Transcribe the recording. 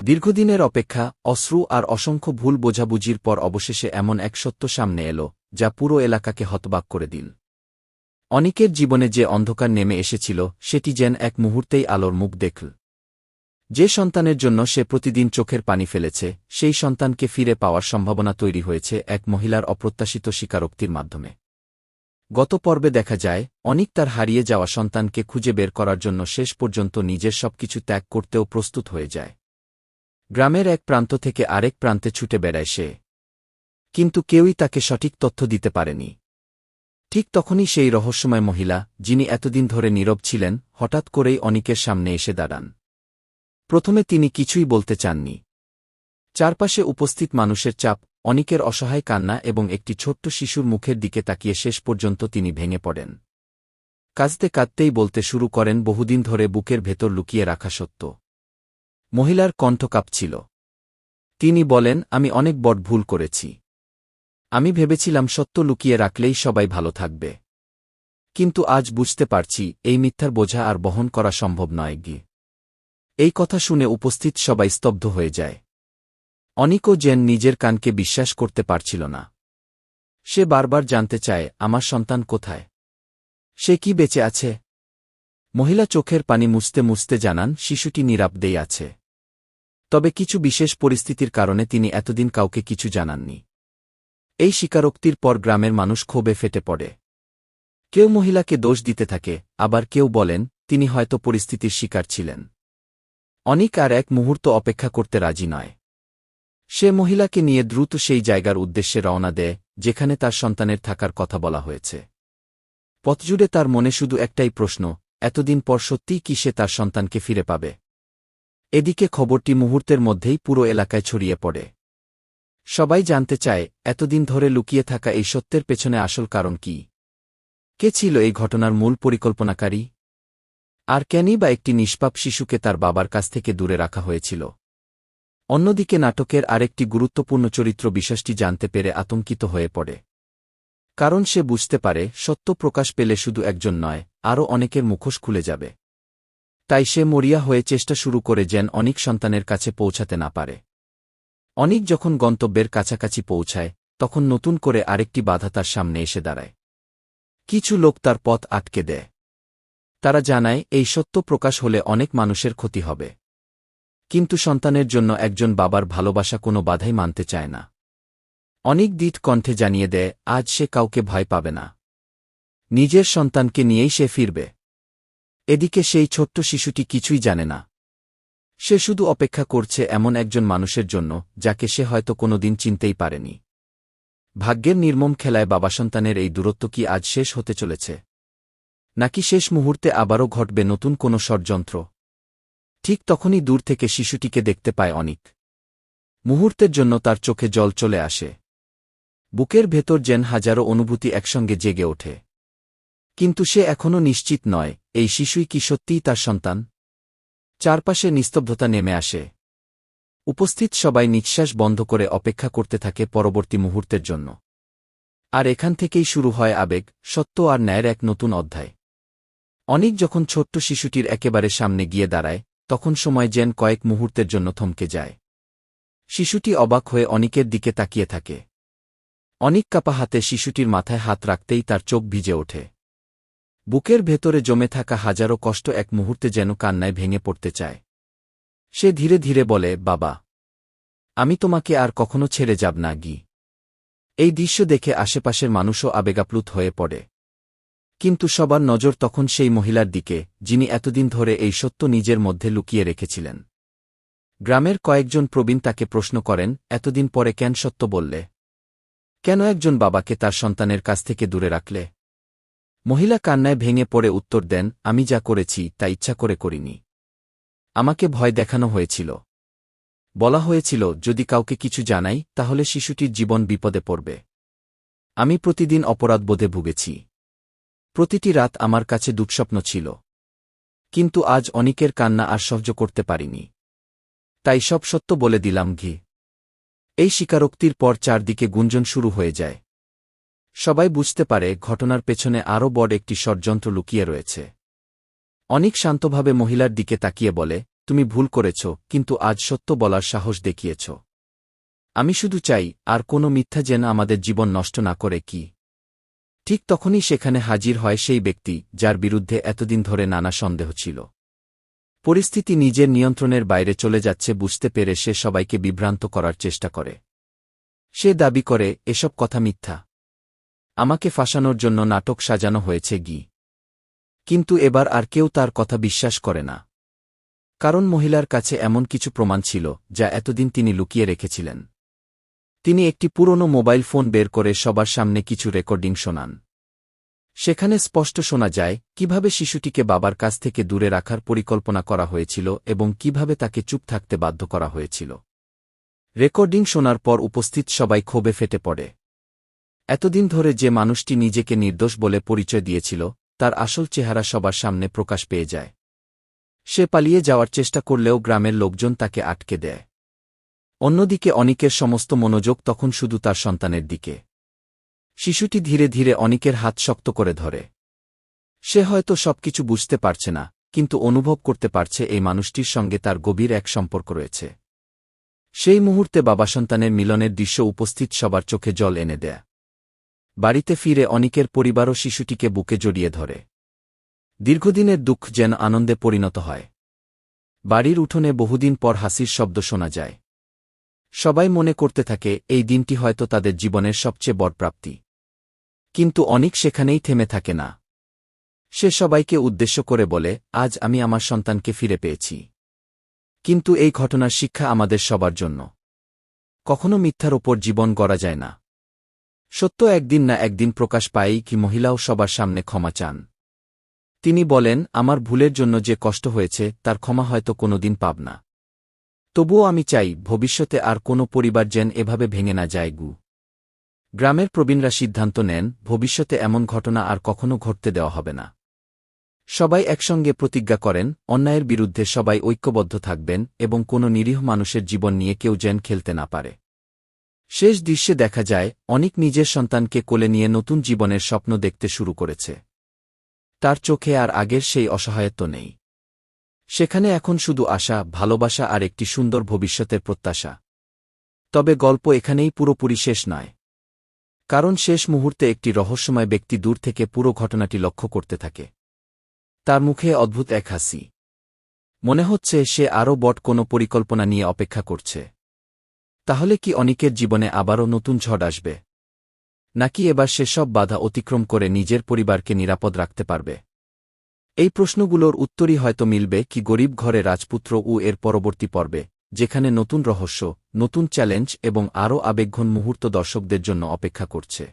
দীর্ঘদিনের অপেক্ষা, অশ্রু আর অসংখ্য ভুল বোঝাবুঝির পর অবশেষে এমন এক সত্য সামনে এল, যা পুরো এলাকাকে হতবাক করে দিল। অনিকের জীবনে যে অন্ধকার নেমে এসেছিল, সেটি যেন এক মুহূর্তেই আলোর মুখ দেখল। যে সন্তানের জন্য সে প্রতিদিন চোখের পানি ফেলেছে, সেই সন্তানকে ফিরে পাওয়ার সম্ভাবনা তৈরি হয়েছে এক মহিলার অপ্রত্যাশিত স্বীকারোক্তির মাধ্যমে। গত পর্বে দেখা যায়, অনিক তার হারিয়ে যাওয়া সন্তানকে খুঁজে বের করার জন্য শেষ পর্যন্ত নিজের সবকিছু ত্যাগ করতেও প্রস্তুত হয়ে যায়। গ্রামের এক প্রান্ত থেকে আরেক প্রান্তে ছুটে বেড়ায় সে, কিন্তু কেউই তাকে সঠিক তথ্য দিতে পারেনি। ঠিক তখনই সেই রহস্যময় মহিলা, যিনি এতদিন ধরে নীরব ছিলেন, হঠাৎ করেই অনিকের সামনে এসে দাঁড়ান। প্রথমে তিনি কিছুই বলতে চাননি। চারপাশে উপস্থিত মানুষের চাপ, অনিকের অসহায় কান্না এবং একটি ছোট্ট শিশুর মুখের দিকে তাকিয়ে শেষ পর্যন্ত তিনি ভেঙে পড়েন। কাঁদতে কাঁদতেই বলতে শুরু করেন বহুদিন ধরে বুকের ভেতর লুকিয়ে রাখা সত্য। মহিলার কণ্ঠ কাঁপছিল। তিনি বলেন, আমি অনেক বড় ভুল করেছি। আমি ভেবেছিলাম সত্য লুকিয়ে রাখলেই সবাই ভালো থাকবে। কিন্তু আজ বুঝতে পারছি, এই মিথ্যার বোঝা আর বহন করা সম্ভব নয়। এই কথা শুনে উপস্থিত সবাই স্তব্ধ হয়ে যায়। অনিকও যেন নিজের কানকে বিশ্বাস করতে পারছিল না। সে বারবার জানতে চায়, আমার সন্তান কোথায়? সে কি বেঁচে আছে? মহিলা চোখের পানি মুছতে মুছতে জানান, শিশুটি নিরাপদেই আছে। তবে কিছু বিশেষ পরিস্থিতির কারণে তিনি এতদিন কাউকে কিছু জানাননি। এই স্বীকারোক্তির পর গ্রামের মানুষ ক্ষোভে ফেটে পড়ে। কেউ মহিলাকে দোষ দিতে থাকে, আবার কেউ বলেন, তিনি হয়তো পরিস্থিতির শিকার ছিলেন। অনিক আর এক মুহূর্ত অপেক্ষা করতে রাজি নয়। সে মহিলাকে নিয়ে দ্রুত সেই জায়গার উদ্দেশ্যে রওনা দেয়, যেখানে তার সন্তানের থাকার কথা বলা হয়েছে। পথজুড়ে তার মনে শুধু একটাই প্রশ্ন, এতদিন পর সত্যিই কি সে তার সন্তানকে ফিরে পাবে? এদিকে খবরটি মুহূর্তের মধ্যেই পুরো এলাকায় ছড়িয়ে পড়ে। সবাই জানতে চায়, এতদিন ধরে লুকিয়ে থাকা এই সত্যের পেছনে আসল কারণ কি? কে ছিল এই ঘটনার মূল পরিকল্পনাকারী? আর কেনই বা একটি নিষ্পাপ শিশুকে তার বাবার কাছ থেকে দূরে রাখা হয়েছিল? অন্যদিকে নাটকের আরেকটি গুরুত্বপূর্ণ চরিত্র বিষয়টি জানতে পেরে আতঙ্কিত হয়ে পড়ে। কারণ সে বুঝতে পারে, সত্য প্রকাশ পেলে শুধু একজন নয়, আরও অনেকের মুখোশ খুলে যাবে। তাই সে মরিয়া হয়ে চেষ্টা শুরু করে যেন অনিক সন্তানের কাছে পৌঁছাতে না পারে। অনিক যখন গন্তব্যের কাছাকাছি পৌঁছায়, তখন নতুন করে আরেকটি বাধা তার সামনে এসে দাঁড়ায়। কিছু লোক তার পথ আটকে দেয়। তারা জানায়, এই সত্য প্রকাশ হলে অনেক মানুষের ক্ষতি হবে। কিন্তু সন্তানের জন্য একজন বাবার ভালোবাসা কোনো বাধাই মানতে চায় না। অনিক দৃঢ় কণ্ঠে জানিয়ে দেয়, আজ সে কাউকে ভয় পাবে না। নিজের সন্তানকে নিয়েই সে ফিরবে। এদিকে সেই ছোট্ট শিশুটি কিছুই জানে না। সে শুধু অপেক্ষা করছে এমন একজন মানুষের জন্য, যাকে সে হয়তো কোনোদিন চিনতেই পারেনি। ভাগ্যের নির্মম খেলায় বাবা সন্তানের এই দূরত্ব কি আজ শেষ হতে চলেছে? নাকি শেষ মুহূর্তে আবারও ঘটবে নতুন কোনো ষড়যন্ত্র? ঠিক তখনই দূর থেকে শিশুটিকে দেখতে পায় অনিক। মুহূর্তের জন্য তার চোখে জল চলে আসে। বুকের ভেতর যেন হাজারো অনুভূতি একসঙ্গে জেগে ওঠে। কিন্তু সে এখনও নিশ্চিত নয়, এই শিশুই কি সত্যিই তার সন্তান? চারপাশে নিস্তব্ধতা নেমে আসে। উপস্থিত সবাই নিঃশ্বাস বন্ধ করে অপেক্ষা করতে থাকে পরবর্তী মুহূর্তের জন্য। আর এখান থেকেই শুরু হয় আবেগ, সত্য আর ন্যায়ের এক নতুন অধ্যায়। অনিক যখন ছোট্ট শিশুটির একেবারে সামনে গিয়ে দাঁড়ায়, তখন সময় যেন কয়েক মুহূর্তের জন্য থমকে যায়। শিশুটি অবাক হয়ে অনিকের দিকে তাকিয়ে থাকে। অনিক কাঁপা হাতে শিশুটির মাথায় হাত রাখতেই তার চোখ ভিজে ওঠে। বুকের ভেতরে জমে থাকা হাজারো কষ্ট এক মুহূর্তে যেন কান্নায় ভেঙে পড়তে চায়। সে ধীরে ধীরে বলে, বাবা, আমি তোমাকে আর কখনো ছেড়ে যাব না। এই দৃশ্য দেখে আশেপাশের মানুষও আবেগাপ্লুত হয়ে পড়ে। কিন্তু সবার নজর তখন সেই মহিলার দিকে, যিনি এতদিন ধরে এই সত্য নিজের মধ্যে লুকিয়ে রেখেছিলেন। গ্রামের কয়েকজন প্রবীণ তাকে প্রশ্ন করেন, এতদিন পরে কেন সত্য বললে? কেন একজন বাবাকে তার সন্তানের কাছ থেকে দূরে রাখলে? মহিলা কান্নায় ভেঙে পড়ে উত্তর দেন, আমি যা করেছি তা ইচ্ছা করে করিনি। আমাকে ভয় দেখানো হয়েছিল। বলা হয়েছিল, যদি কাউকে কিছু জানাই, তাহলে শিশুটির জীবন বিপদে পড়বে। আমি প্রতিদিন অপরাধবোধে ভুগেছি। প্রতিটি রাত আমার কাছে দুঃস্বপ্ন ছিল। কিন্তু আজ অনিকের কান্না আর সহ্য করতে পারিনি। তাই সব সত্য বলে দিলাম। এই স্বীকারোক্তির পর চারদিকে গুঞ্জন শুরু হয়ে যায়। সবাই বুঝতে পারে, ঘটনার পেছনে আরও বড় একটি ষড়যন্ত্র লুকিয়ে রয়েছে। অনিক শান্তভাবে মহিলার দিকে তাকিয়ে বলে, তুমি ভুল করেছ, কিন্তু আজ সত্য বলার সাহস দেখিয়েছ। আমি শুধু চাই, আর কোনো মিথ্যা যেন আমাদের জীবন নষ্ট না করে। কি ঠিক তখনই সেখানে হাজির হয় সেই ব্যক্তি যার বিরুদ্ধে এতদিন ধরে নানা সন্দেহ ছিল। পরিস্থিতি নিজের নিয়ন্ত্রণের বাইরে চলে যাচ্ছে বুঝতে পেরে সে সবাইকে বিভ্রান্ত করার চেষ্টা করে। সে দাবি করে, এসব কথা মিথ্যা, আমাকে ফাঁসানোর জন্য নাটক সাজানো হয়েছে। কিন্তু এবার আর কেউ তার কথা বিশ্বাস করে না, কারণ মহিলার কাছে এমন কিছু প্রমাণ ছিল যা এতদিন তিনি লুকিয়ে রেখেছিলেন। তিনি একটি পুরনো মোবাইল ফোন বের করে সবার সামনে কিছু রেকর্ডিং শোনান। সেখানে স্পষ্ট শোনা যায় কিভাবে শিশুটিকে বাবার কাছ থেকে দূরে রাখার পরিকল্পনা করা হয়েছিল এবং কিভাবে তাকে চুপ থাকতে বাধ্য করা হয়েছিল। রেকর্ডিং শোনার পর উপস্থিত সবাই ক্ষোভে ফেটে পড়ে। এতদিন ধরে যে মানুষটি নিজেকে নির্দোষ বলে পরিচয় দিয়েছিল, তার আসল চেহারা সবার সামনে প্রকাশ পেয়ে যায়। সে পালিয়ে যাওয়ার চেষ্টা করলেও গ্রামের লোকজন তাকে আটকে দেয়। অন্যদিকে অনিকের সমস্ত মনোযোগ তখন শুধু তার সন্তানের দিকে। শিশুটি ধীরে ধীরে অনিকের হাত শক্ত করে ধরে। সে হয়তো সবকিছু বুঝতে পারছে না, কিন্তু অনুভব করতে পারছে এই মানুষটির সঙ্গে তার গভীর এক সম্পর্ক রয়েছে। সেই মুহূর্তে বাবা সন্তানের মিলনের দৃশ্য উপস্থিত সবার চোখে জল এনে দেয়। বাড়িতে ফিরে অনিকের পরিবারও শিশুটিকে বুকে জড়িয়ে ধরে। দীর্ঘদিনের দুঃখ যেন আনন্দে পরিণত হয়। বাড়ির উঠোনে বহুদিন পর হাসির শব্দ শোনা যায়। সবাই মনে করতে থাকে এই দিনটি হয়তো তাদের জীবনের সবচেয়ে বড় প্রাপ্তি। কিন্তু অনিক সেখানেই থেমে থাকে না। সে সবাইকে উদ্দেশ্য করে বলে, আজ আমি আমার সন্তানকে ফিরে পেয়েছি। কিন্তু এই ঘটনার শিক্ষা আমাদের সবার জন্য। কখনো মিথ্যার ওপর জীবন গড়া যায় না। সত্য একদিন না একদিন প্রকাশ পায়ই। কি মহিলাও সবার সামনে ক্ষমা চান। তিনি বলেন, আমার ভুলের জন্য যে কষ্ট হয়েছে তার ক্ষমা হয়তো কোনোদিন পাব না। তবুও আমি চাই ভবিষ্যতে আর কোনো পরিবার যেন এভাবে ভেঙে না যায়। গ্রামের প্রবীণরা সিদ্ধান্ত নেন, ভবিষ্যতে এমন ঘটনা আর কখনো ঘটতে দেওয়া হবে না। সবাই একসঙ্গে প্রতিজ্ঞা করেন, অন্যায়ের বিরুদ্ধে সবাই ঐক্যবদ্ধ থাকবেন এবং কোনো নিরীহ মানুষের জীবন নিয়ে কেউ যেন খেলতে না পারে। শেষ দৃশ্যে দেখা যায়, অনিক নিজের সন্তানকে কোলে নিয়ে নতুন জীবনের স্বপ্ন দেখতে শুরু করেছে। তার চোখে আর আগের সেই অসহায়ত্ব নেই। সেখানে এখন শুধু আশা, ভালোবাসা আর একটি সুন্দর ভবিষ্যতের প্রত্যাশা। তবে গল্প এখানেই পুরোপুরি শেষ নয়। কারণ শেষ মুহূর্তে একটি রহস্যময় ব্যক্তি দূর থেকে পুরো ঘটনাটি লক্ষ্য করতে থাকে। তার মুখে অদ্ভুত এক হাসি। মনে হচ্ছে সে আরও বড় কোনো পরিকল্পনা নিয়ে অপেক্ষা করছে। তাহলে কি অনিকের জীবনে আবারও নতুন ঝড় আসবে? নাকি এবার সে সব বাধা অতিক্রম করে নিজের পরিবারকে নিরাপদ রাখতে পারবে? এই প্রশ্নগুলোর উত্তরই হয়তো মিলবে কি গরিব ঘরে রাজপুত্র ও এর পরবর্তী পর্বে, যেখানে নতুন রহস্য, নতুন চ্যালেঞ্জ এবং আরও আবেগঘন মুহূর্ত দর্শকদের জন্য অপেক্ষা করছে।